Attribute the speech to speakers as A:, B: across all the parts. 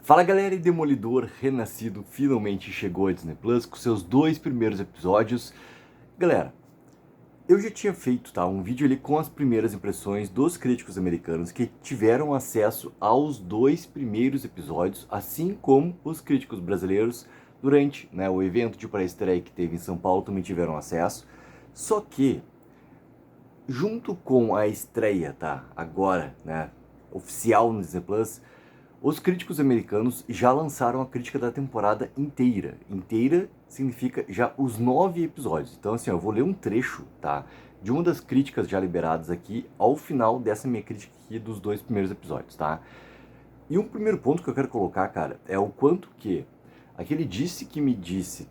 A: Fala galera, e Demolidor Renascido finalmente chegou a Disney Plus com seus 2 primeiros episódios. Galera, eu já tinha feito um vídeo ali com as primeiras impressões dos críticos americanos que tiveram acesso aos 2 primeiros episódios, assim como os críticos brasileiros durante o evento de pré-estreia que teve em São Paulo também tiveram acesso. Só que, junto com a estreia, agora, oficial no Disney Plus, os críticos americanos já lançaram a crítica da temporada inteira. Inteira significa já os 9 episódios. Então, assim, eu vou ler um trecho, de uma das críticas já liberadas aqui ao final dessa minha crítica aqui dos 2 primeiros episódios, tá? E um primeiro ponto que eu quero colocar, cara, é o quanto que aquele disse que me disse,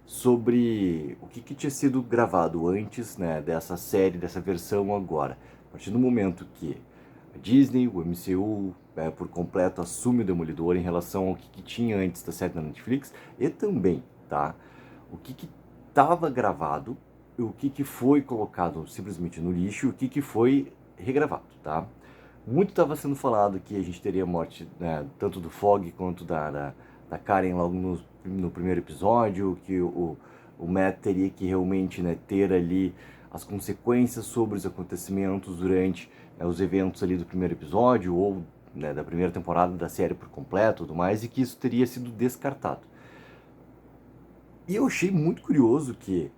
A: sobre o que tinha sido gravado antes, dessa série, dessa versão agora. A partir do momento que a Disney, o MCU, por completo assume o Demolidor em relação ao que tinha antes da série da Netflix e também, o que estava gravado, o que foi colocado simplesmente no lixo e o que foi regravado, tá? Muito estava sendo falado que a gente teria morte, tanto do Fogg quanto da Karen logo no primeiro episódio, que o Matt teria que realmente ter ali as consequências sobre os acontecimentos durante os eventos ali do primeiro episódio ou da primeira temporada da série por completo e tudo mais, e que isso teria sido descartado. E eu achei muito curioso que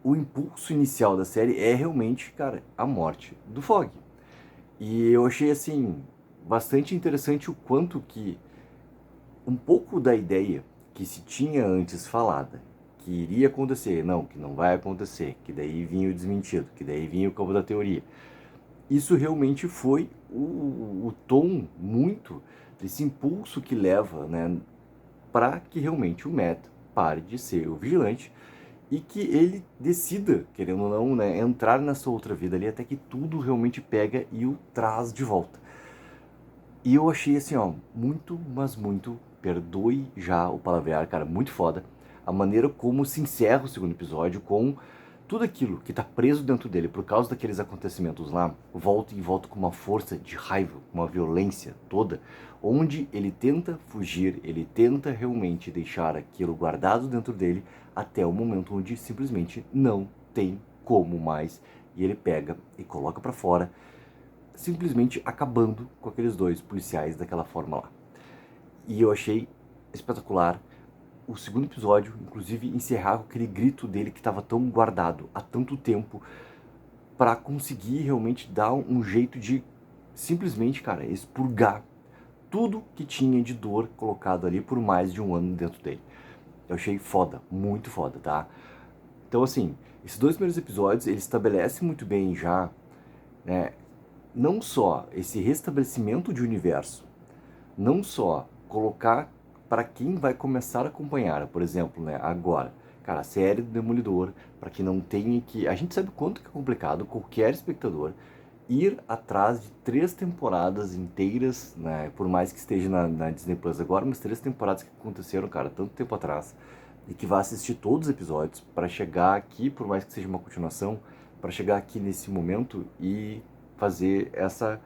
A: o impulso inicial da série é realmente, cara, a morte do Fogg. E eu achei, assim, bastante interessante o quanto que um pouco da ideia que se tinha antes falada, que iria acontecer, não, que não vai acontecer, que daí vinha o desmentido, que daí vinha o campo da teoria. Isso realmente foi o tom muito desse impulso que leva, para que realmente o Matt pare de ser o vigilante e que ele decida, querendo ou não, entrar nessa outra vida ali até que tudo realmente pega e o traz de volta. E eu achei assim, muito, mas muito, perdoe já o palavrear, cara, muito foda, a maneira como se encerra o segundo episódio com tudo aquilo que tá preso dentro dele por causa daqueles acontecimentos lá, volta e volta com uma força de raiva, uma violência toda, onde ele tenta fugir, ele tenta realmente deixar aquilo guardado dentro dele até o momento onde simplesmente não tem como mais, e ele pega e coloca pra fora, simplesmente acabando com aqueles 2 policiais daquela forma lá. E eu achei espetacular o segundo episódio, inclusive encerrar com aquele grito dele que estava tão guardado há tanto tempo, para conseguir realmente dar um jeito de simplesmente, cara, expurgar tudo que tinha de dor colocado ali por mais de um ano dentro dele. Eu achei foda, muito foda, tá? Então, assim, esses 2 primeiros episódios, eles estabelecem muito bem já, não só esse restabelecimento de universo, não só colocar para quem vai começar a acompanhar, por exemplo, agora, cara, a série do Demolidor, para que não tenha que... A gente sabe quanto que é complicado qualquer espectador ir atrás de 3 temporadas inteiras, por mais que esteja na Disney Plus agora, mas 3 temporadas que aconteceram, cara, tanto tempo atrás, e que vai assistir todos os episódios para chegar aqui, por mais que seja uma continuação, para chegar aqui nesse momento e fazer essa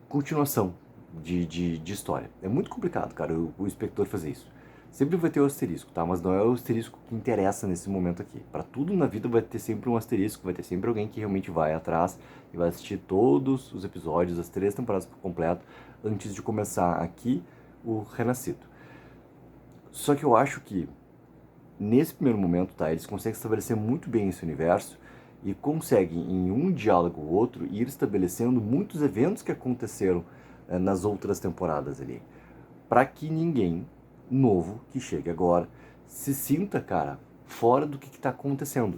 A: continuação de história. É muito complicado, cara, o espectador fazer isso. Sempre vai ter o asterisco, tá? Mas não é o asterisco que interessa nesse momento aqui. Para tudo na vida vai ter sempre um asterisco, vai ter sempre alguém que realmente vai atrás e vai assistir todos os episódios, as 3 temporadas por completo, antes de começar aqui o Renascido. Só que eu acho que nesse primeiro momento, eles conseguem estabelecer muito bem esse universo e conseguem, em um diálogo ou outro, ir estabelecendo muitos eventos que aconteceram nas outras temporadas ali. Para que ninguém novo que chegue agora se sinta, cara, fora do que está acontecendo.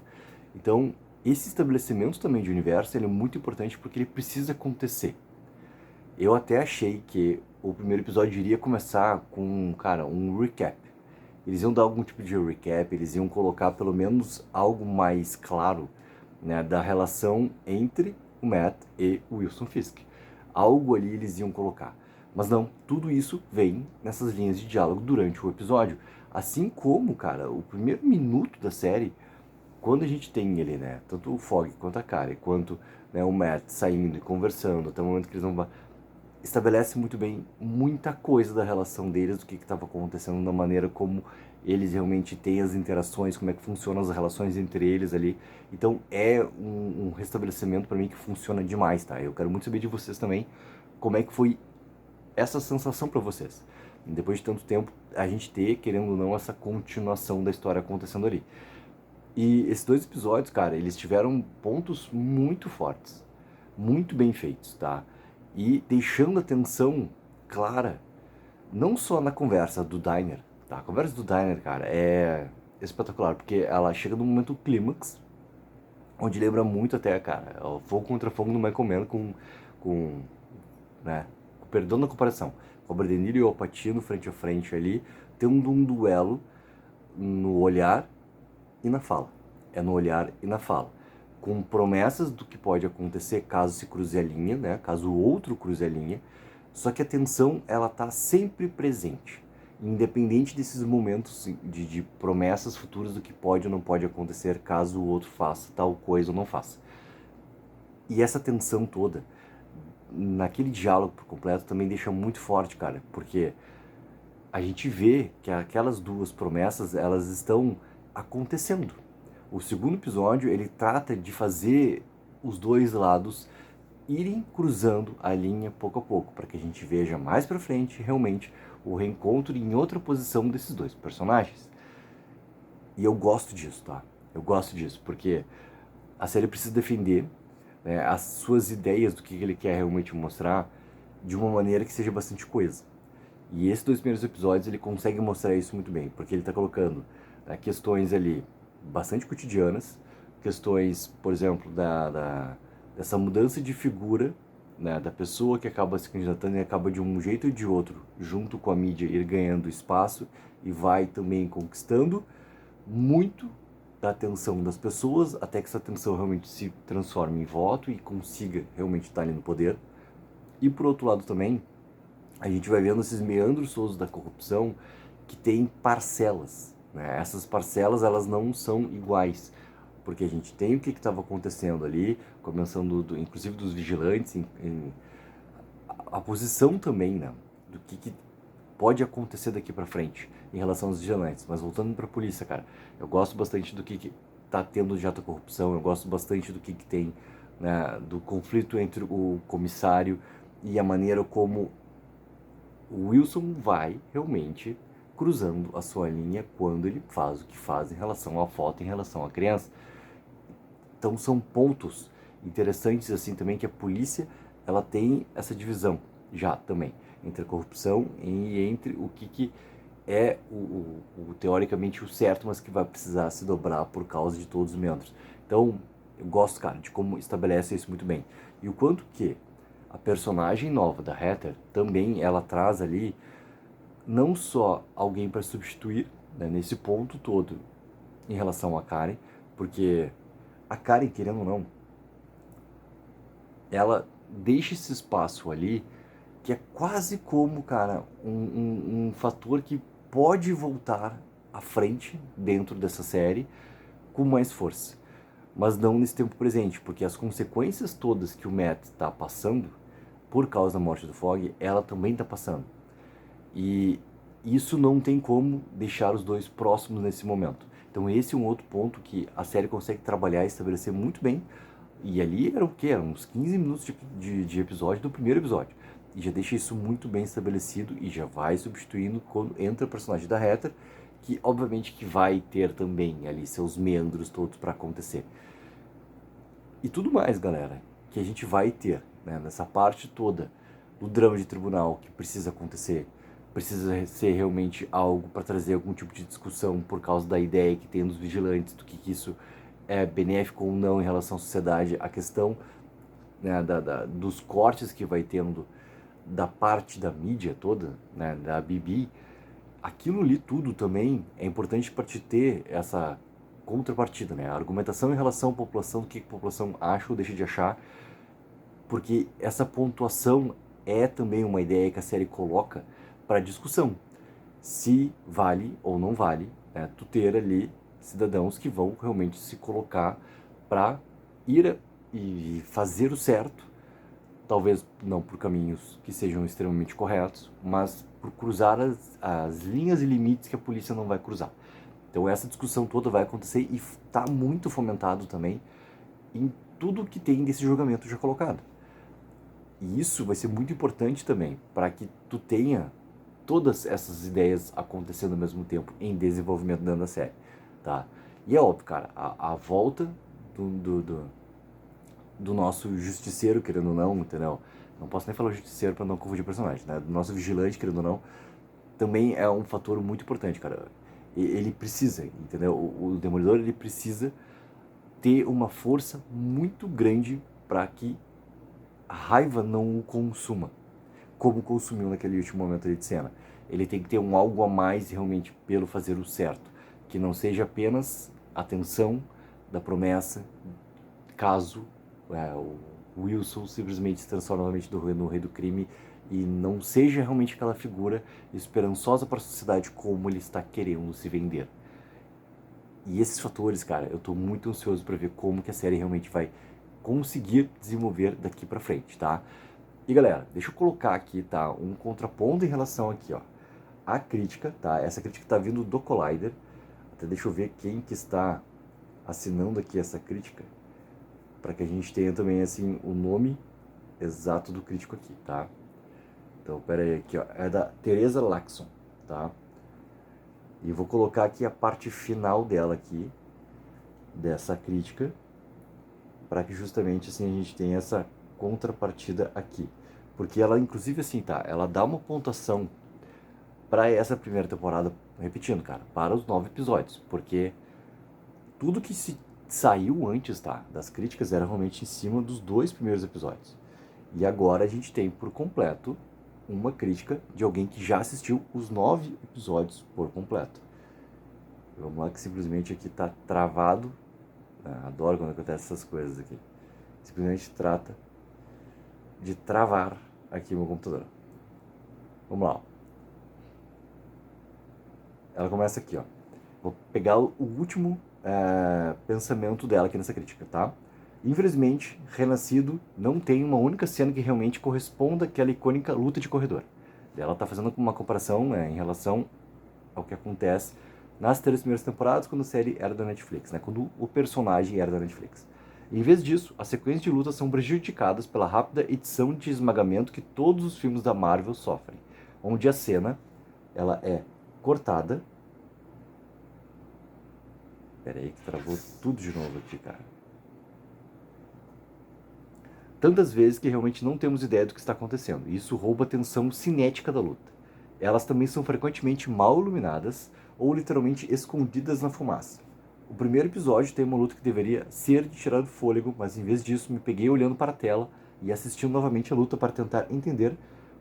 A: Então, esse estabelecimento também de universo ele é muito importante porque ele precisa acontecer. Eu até achei que o primeiro episódio iria começar com, cara, um recap. Eles iam dar algum tipo de recap, eles iam colocar pelo menos algo mais claro, da relação entre o Matt e o Wilson Fisk. Algo ali eles iam colocar. Mas não, tudo isso vem nessas linhas de diálogo durante o episódio. Assim como, cara, o primeiro minuto da série, quando a gente tem ele, tanto o Fogg quanto a Karen, quanto o Matt saindo e conversando, até o momento que eles vão... estabelece muito bem muita coisa da relação deles, do que estava acontecendo, da maneira como eles realmente têm as interações, como é que funcionam as relações entre eles ali. Então é um restabelecimento para mim que funciona demais, tá? Eu quero muito saber de vocês também, como é que foi essa sensação para vocês. Depois de tanto tempo, a gente ter, querendo ou não, essa continuação da história acontecendo ali. E esses dois episódios, cara, eles tiveram pontos muito fortes, muito bem feitos, tá? E deixando a tensão clara, não só na conversa do Diner, tá? A conversa do Diner, cara, é espetacular, porque ela chega num momento clímax, onde lembra muito até, cara, o Fogo contra Fogo do Michael Mann com né, com perdão da comparação, Robert De Niro e o Al Pacino frente a frente ali, tendo um duelo no olhar e na fala. É no olhar e na fala. Com promessas do que pode acontecer caso se cruze a linha, né? Caso o outro cruze a linha. Só que a tensão, ela tá sempre presente. Independente desses momentos de promessas futuras do que pode ou não pode acontecer caso o outro faça tal coisa ou não faça. E essa tensão toda, naquele diálogo por completo, também deixa muito forte, cara. Porque a gente vê que aquelas duas promessas, elas estão acontecendo. O segundo episódio, ele trata de fazer os dois lados irem cruzando a linha pouco a pouco, para que a gente veja mais pra frente, realmente, o reencontro em outra posição desses dois personagens. E eu gosto disso, tá? Eu gosto disso, porque a série precisa defender, né, as suas ideias do que ele quer realmente mostrar de uma maneira que seja bastante coesa. E esses dois primeiros episódios ele consegue mostrar isso muito bem, porque ele está colocando, né, questões ali bastante cotidianas, questões, por exemplo, dessa mudança de figura, né, da pessoa que acaba se candidatando e acaba de um jeito ou de outro, junto com a mídia, ir ganhando espaço e vai também conquistando muito da atenção das pessoas, até que essa atenção realmente se transforme em voto e consiga realmente estar ali no poder. E por outro lado também, a gente vai vendo esses meandros todos da corrupção que tem parcelas, né? Essas parcelas, elas não são iguais, porque a gente tem o que estava acontecendo ali, começando inclusive dos vigilantes, a posição também, né, do que pode acontecer daqui para frente em relação aos vigilantes. Mas voltando para a polícia, cara, eu gosto bastante do que tá tendo de alta corrupção, eu gosto bastante do que tem, né, do conflito entre o comissário e a maneira como o Wilson vai realmente cruzando a sua linha quando ele faz o que faz em relação à foto, em relação à criança. Então são pontos interessantes assim também que a polícia ela tem essa divisão já também entre a corrupção e entre o que é teoricamente o certo, mas que vai precisar se dobrar por causa de todos os meandros. Então eu gosto, cara, de como estabelece isso muito bem. E o quanto que a personagem nova da Heather também ela traz ali não só alguém para substituir, né, nesse ponto todo em relação a Karen, porque a Karen, querendo ou não, ela deixa esse espaço ali que é quase como, cara, um fator que pode voltar à frente dentro dessa série com mais força. Mas não nesse tempo presente, porque as consequências todas que o Matt está passando por causa da morte do Fogg, ela também está passando. E isso não tem como deixar os dois próximos nesse momento. Então esse é um outro ponto que a série consegue trabalhar e estabelecer muito bem. E ali era o quê? Eram uns 15 minutos de episódio do primeiro episódio. E já deixa isso muito bem estabelecido e já vai substituindo quando entra o personagem da Heather, que obviamente que vai ter também ali seus meandros todos para acontecer. E tudo mais, galera, que a gente vai ter, né, nessa parte toda do drama de tribunal que precisa acontecer, precisa ser realmente algo para trazer algum tipo de discussão por causa da ideia que tem dos vigilantes, do que isso é benéfico ou não em relação à sociedade, a questão, né, dos cortes que vai tendo da parte da mídia toda, né, da BB, aquilo ali tudo também é importante para te ter essa contrapartida, né? A argumentação em relação à população, do que a população acha ou deixa de achar, porque essa pontuação é também uma ideia que a série coloca para discussão. Se vale ou não vale, né, tu ter ali cidadãos que vão realmente se colocar para ir e fazer o certo talvez não por caminhos que sejam extremamente corretos, mas por cruzar as linhas e limites que a polícia não vai cruzar. Então essa discussão toda vai acontecer e está muito fomentado também em tudo que tem desse julgamento já colocado. E isso vai ser muito importante também para que tu tenha todas essas ideias acontecendo ao mesmo tempo em desenvolvimento dentro da série, tá? E é óbvio, cara, a volta do nosso justiceiro, querendo ou não, entendeu? Não posso nem falar justiceiro para não confundir personagem, né? Do nosso vigilante, querendo ou não, também é um fator muito importante, cara. Ele precisa, entendeu? O Demolidor, ele precisa ter uma força muito grande para que a raiva não o consuma, como consumiu naquele último momento ali de cena. Ele tem que ter um algo a mais realmente pelo fazer o certo, que não seja apenas a tensão da promessa, caso o Wilson simplesmente se transforme novamente no rei do crime e não seja realmente aquela figura esperançosa para a sociedade como ele está querendo se vender. E esses fatores, cara, eu tô muito ansioso para ver como que a série realmente vai conseguir desenvolver daqui para frente, tá? E galera, deixa eu colocar aqui, tá, um contraponto em relação aqui, ó, a crítica, tá? Essa crítica tá vindo do Collider. Até deixa eu ver quem que está assinando aqui essa crítica, para que a gente tenha também, assim, o nome exato do crítico aqui, tá? Então, pera aí, aqui, ó, é da Teresa Laxon, tá? E vou colocar aqui a parte final dela aqui, dessa crítica, para que justamente, assim, a gente tenha essa contrapartida aqui. Porque ela, inclusive, assim, tá, ela dá uma pontuação para essa primeira temporada, repetindo, cara, para os 9 episódios, porque tudo que se saiu antes, tá, das críticas era realmente em cima dos 2 primeiros episódios. E agora a gente tem por completo uma crítica de alguém que já assistiu os 9 episódios por completo. Vamos lá que simplesmente aqui tá travado. Adoro quando acontece essas coisas aqui. Simplesmente trata de travar aqui o meu computador. Vamos lá. Ela começa aqui, ó. Vou pegar o último pensamento dela aqui nessa crítica, tá? Infelizmente, Renascido não tem uma única cena que realmente corresponda àquela icônica luta de corredor. Ela está fazendo uma comparação em relação ao que acontece nas 3 primeiras temporadas, quando a série era da Netflix, né? Quando o personagem era da Netflix. Em vez disso, as sequências de luta são prejudicadas pela rápida edição de esmagamento que todos os filmes da Marvel sofrem, onde a cena ela é cortada. Pera aí que travou tudo de novo aqui, cara. Tantas vezes que realmente não temos ideia do que está acontecendo, e isso rouba a tensão cinética da luta. Elas também são frequentemente mal iluminadas ou literalmente escondidas na fumaça. O primeiro episódio tem uma luta que deveria ser de tirar o fôlego, mas em vez disso me peguei olhando para a tela e assistindo novamente a luta para tentar entender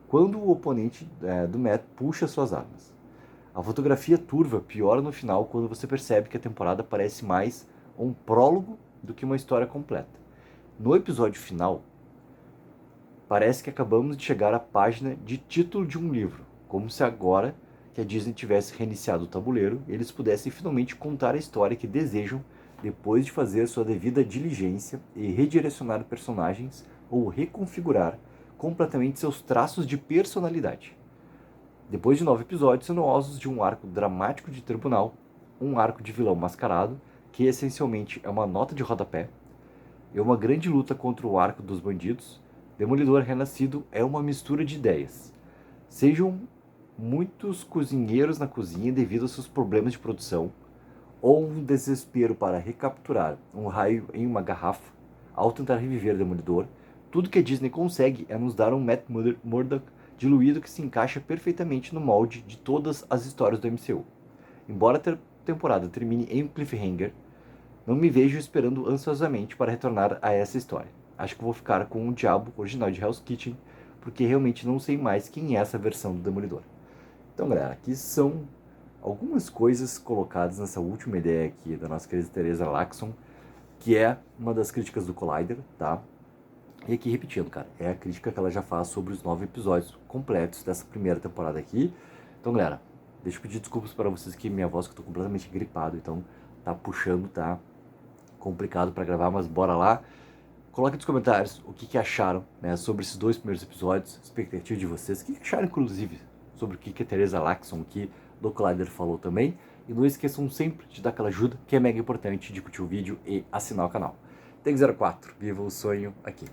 A: quando o oponente do Matt puxa suas armas. A fotografia turva piora no final quando você percebe que a temporada parece mais um prólogo do que uma história completa. No episódio final, parece que acabamos de chegar à página de título de um livro, como se agora que a Disney tivesse reiniciado o tabuleiro, eles pudessem finalmente contar a história que desejam depois de fazer sua devida diligência e redirecionar personagens ou reconfigurar completamente seus traços de personalidade. Depois de 9 episódios sinuosos de um arco dramático de tribunal, um arco de vilão mascarado, que essencialmente é uma nota de rodapé, e uma grande luta contra o arco dos bandidos, Demolidor Renascido é uma mistura de ideias. Sejam muitos cozinheiros na cozinha devido aos seus problemas de produção, ou um desespero para recapturar um raio em uma garrafa ao tentar reviver Demolidor, tudo que a Disney consegue é nos dar um Matt Murdock diluído que se encaixa perfeitamente no molde de todas as histórias do MCU. Embora a temporada termine em um cliffhanger, não me vejo esperando ansiosamente para retornar a essa história. Acho que vou ficar com o Diabo original de Hell's Kitchen, porque realmente não sei mais quem é essa versão do Demolidor. Então, galera, aqui são algumas coisas colocadas nessa última ideia aqui da nossa querida Teresa Laxon, que é uma das críticas do Collider, tá? E aqui, repetindo, cara, é a crítica que ela já faz sobre os 9 episódios completos dessa primeira temporada aqui. Então, galera, deixa eu pedir desculpas para vocês que minha voz, que eu tô completamente gripado, então tá puxando, tá complicado para gravar, mas bora lá. Coloque nos comentários o que acharam, né, sobre esses 2 primeiros episódios, expectativa de vocês, o que acharam, inclusive, sobre o que a Teresa Laxon aqui do Collider falou também. E não esqueçam sempre de dar aquela ajuda, que é mega importante, de curtir o vídeo e assinar o canal. Tem 04, viva o sonho aqui.